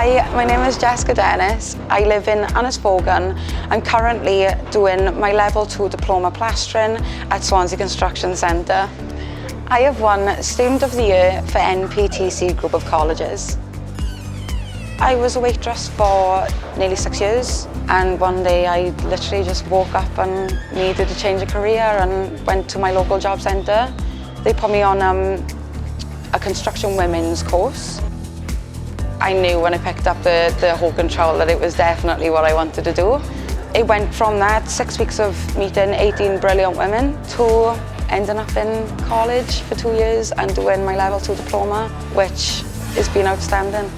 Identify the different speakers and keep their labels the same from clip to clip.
Speaker 1: Hi, my name is Jessica Dennis. I live in Annesbogan. I'm currently doing my Level 2 Diploma Plastering at Swansea Construction Centre. I have won Student of the Year for NPTC Group of Colleges. I was a waitress for nearly 6 years, and one day I literally just woke up and needed to change a career and went to my local job centre. They put me on a construction women's course. I knew when I picked up the whole control that it was definitely what I wanted to do. It went from that 6 weeks of meeting 18 brilliant women to ending up in college for 2 years and doing my Level 2 diploma, which has been outstanding.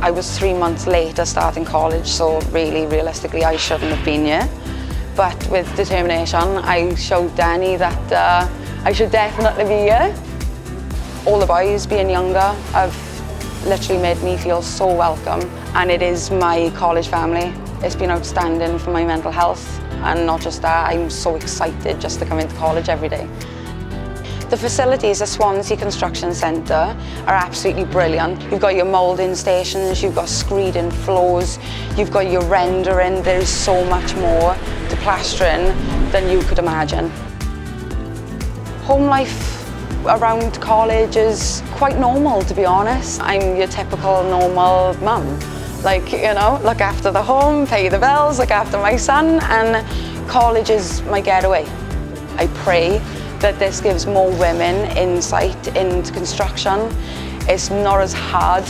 Speaker 1: I was 3 months late at starting college, so really, realistically, I shouldn't have been here. But with determination, I showed Danny that I should definitely be here. All the boys being younger have literally made me feel so welcome, and it is my college family. It's been outstanding for my mental health, and not just that, I'm so excited just to come into college every day. The facilities at Swansea Construction Centre are absolutely brilliant. You've got your moulding stations, you've got screeding floors, you've got your rendering. There's so much more to plastering than you could imagine. Home life around college is quite normal, to be honest. I'm your typical normal mum. Like, you know, look after the home, pay the bills, look after my son, and college is my getaway. I pray that this gives more women insight into construction. It's not as hard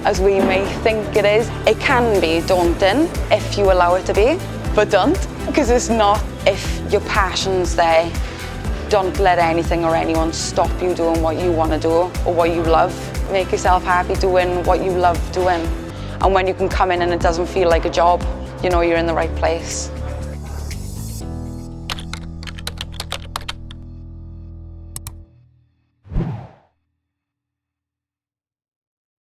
Speaker 1: as we may think it is. It can be daunting if you allow it to be, but don't, because it's not. If your passion's there, don't let anything or anyone stop you doing what you want to do or what you love. Make yourself happy doing what you love doing. And when you can come in and it doesn't feel like a job, you know you're in the right place.